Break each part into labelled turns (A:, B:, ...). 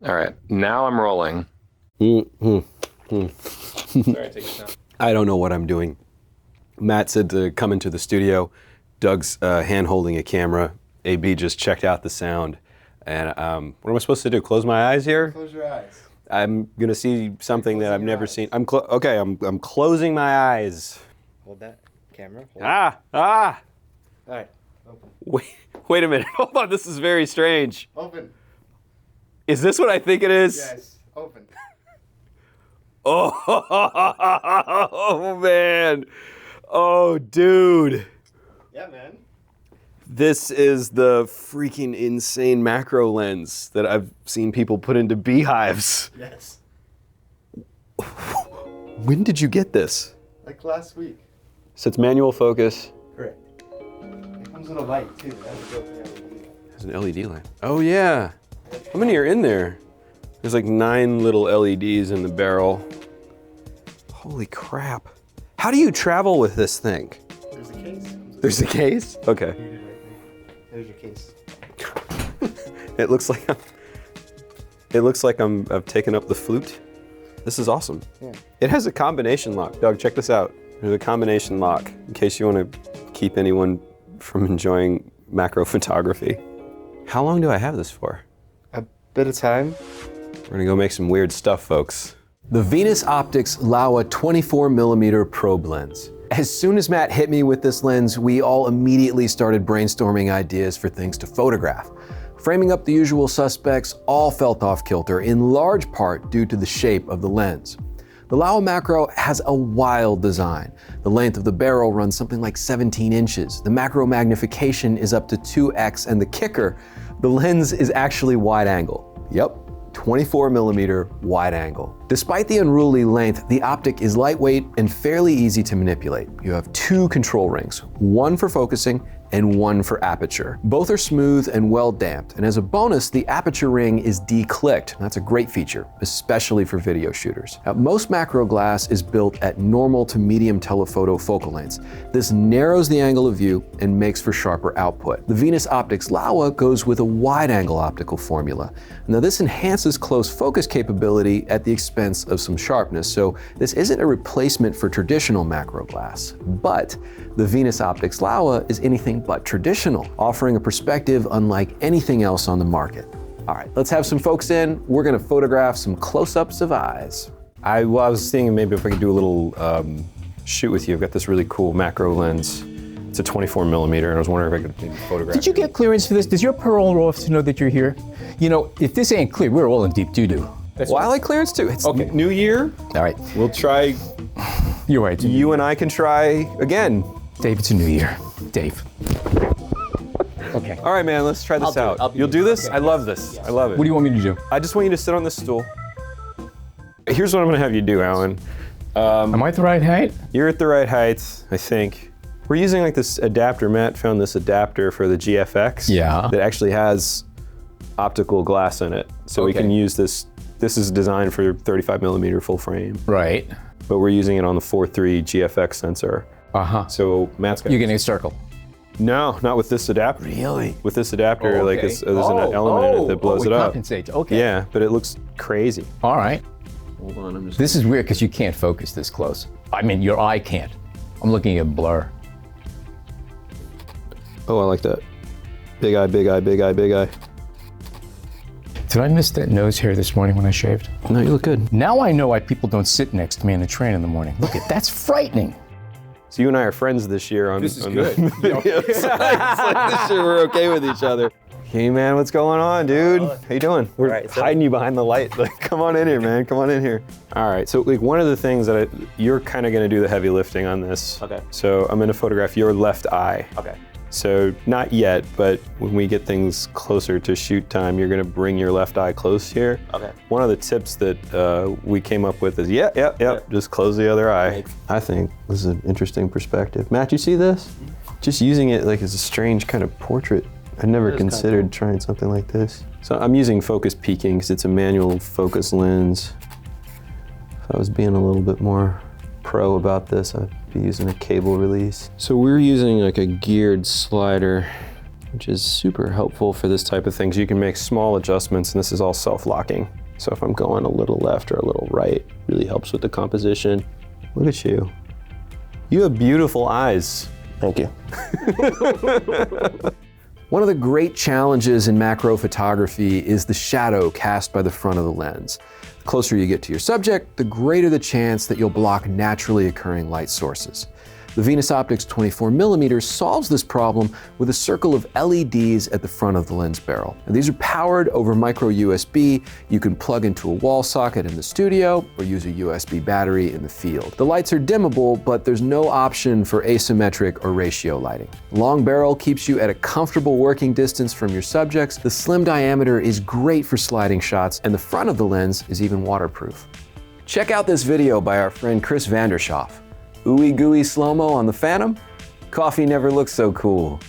A: All right, now I'm rolling.
B: Sorry, take your time. I don't know what I'm doing. Matt said to come into the studio. Doug's hand holding a camera. AB just checked out the sound. And what am I supposed to do? Close my eyes here?
C: Close your eyes.
B: I'm gonna see something that I've never seen. I'm closing my eyes.
C: Hold that camera.
B: Ah!
C: All right, open.
B: Wait a minute. Hold on. This is very strange.
C: Open.
B: Is this what I think it is?
C: Yes, open.
B: Oh man. Oh dude.
C: Yeah, man.
B: This is the freaking insane macro lens that I've seen people put into beehives.
C: Yes.
B: When did you get this?
C: Like last week.
B: So it's manual focus.
C: Correct. It comes with a light too. It has a built-in LED.
B: There's an LED light. Oh yeah. How many are in there? There's like 9 little LEDs in the barrel. Holy crap. How do you travel with this thing?
C: There's a case.
B: There's a case? Okay.
C: There's your case.
B: It looks like I've taken up the flute. This is awesome.
C: Yeah.
B: It has a combination lock. Doug, check this out. There's a combination lock in case you want to keep anyone from enjoying macro photography. How long do I have this for?
C: A bit of time.
B: We're gonna go make some weird stuff, folks. The Venus Optics Laowa 24mm probe lens. As soon as Matt hit me with this lens, we all immediately started brainstorming ideas for things to photograph. Framing up the usual suspects all felt off kilter, in large part due to the shape of the lens. The Laowa macro has a wild design. The length of the barrel runs something like 17 inches. The macro magnification is up to 2x, and the kicker, the lens is actually wide angle. Yep. 24mm wide angle. Despite the unruly length, the optic is lightweight and fairly easy to manipulate. You have 2 control rings, one for focusing and one for aperture. Both are smooth and well damped, and as a bonus, the aperture ring is declicked. That's a great feature, especially for video shooters. Now, most macro glass is built at normal to medium telephoto focal lengths. This narrows the angle of view and makes for sharper output. The Venus Optics Laowa goes with a wide-angle optical formula. Now, this enhances close focus capability at the expense of some sharpness, so this isn't a replacement for traditional macro glass. But the Venus Optics Laowa is anything but traditional, offering a perspective unlike anything else on the market. All right, let's have some folks in. We're gonna photograph some close-ups of eyes. I was thinking maybe if I could do a little shoot with you. I've got this really cool macro lens. It's a 24mm, and I was wondering if I could maybe photograph.
D: Did you get clearance for this? Does your parole officer know that you're here? You know, if this ain't clear, we're all in deep doo-doo.
B: Well, I like clearance too. It's
D: Okay.
B: New Year.
D: All right.
B: We'll try.
D: You're right.
B: You and I can try again.
D: Dave, it's a new year. Dave. Okay.
B: All right, man, let's try this out. You'll do this? I love this. I love it.
D: What do you want me to do?
B: I just want you to sit on this stool. Here's what I'm gonna have you do, Alan.
D: Am I at the right height?
B: You're at the right height, I think. We're using like this adapter. Matt found this adapter for the GFX.
D: Yeah.
B: That actually has optical glass in it. So we
D: Okay.
B: can use this. This is designed for 35mm full frame.
D: Right.
B: But we're using it on the 4.3 GFX sensor.
D: Uh-huh.
B: So Matt's got.
D: You're getting a circle.
B: No, not with this adapter.
D: Really?
B: With this adapter,
D: Oh,
B: like
D: okay.
B: there's an element in it that blows
D: it
B: it up.
D: compensates. Okay.
B: Yeah, but it looks crazy.
D: All right.
B: Hold on, I'm just.
D: This is weird because you can't focus this close. I mean, your eye can't. I'm looking at blur.
B: Oh, I like that. Big eye, big eye, big eye, big eye.
D: Did I miss that nose hair this morning when I shaved?
B: No, you look good.
D: Now I know why people don't sit next to me on the train in the morning. Look at that's frightening.
B: So you and I are friends this year on.
D: This is
B: on
D: good.
B: The videos. It's like this year we're okay with each other. Hey man, what's going on, dude? How you doing? We're
C: right, so-
B: hiding you behind the light. Like, come on in here, man. Come on in here. All right. So like one of the things that you're kind of going to do the heavy lifting on this.
C: Okay.
B: So I'm going to photograph your left eye.
C: Okay.
B: So not yet, but when we get things closer to shoot time, you're gonna bring your left eye close here.
C: Okay.
B: One of the tips that we came up with is, just close the other eye.
C: Right.
B: I think this is an interesting perspective. Matt, you see this? Just using it like as a strange kind of portrait. I'd never
C: That is kinda
B: considered
C: cool.
B: trying something like this. So I'm using focus peaking because it's a manual focus lens. If I was being a little bit more pro about this, I'd be using a cable release. So we're using like a geared slider which is super helpful for this type of thing. So you can make small adjustments, and this is all self-locking. So if I'm going a little left or a little right, really helps with the composition. Look at you. You have beautiful eyes.
E: Thank you.
B: One of the great challenges in macro photography is the shadow cast by the front of the lens. The closer you get to your subject, the greater the chance that you'll block naturally occurring light sources. The Venus Optics 24mm solves this problem with a circle of LEDs at the front of the lens barrel. Now, these are powered over micro USB. You can plug into a wall socket in the studio or use a USB battery in the field. The lights are dimmable, but there's no option for asymmetric or ratio lighting. The long barrel keeps you at a comfortable working distance from your subjects. The slim diameter is great for sliding shots, and the front of the lens is even waterproof. Check out this video by our friend Chris Vandershoff. Ooey gooey slow-mo on the Phantom? Coffee never looks so cool.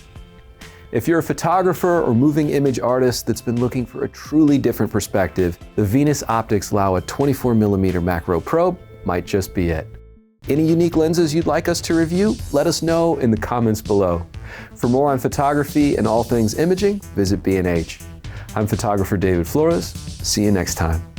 B: If you're a photographer or moving image artist that's been looking for a truly different perspective, the Venus Optics Laowa 24mm macro probe might just be it. Any unique lenses you'd like us to review? Let us know in the comments below. For more on photography and all things imaging, visit B&H. I'm photographer David Flores. See you next time.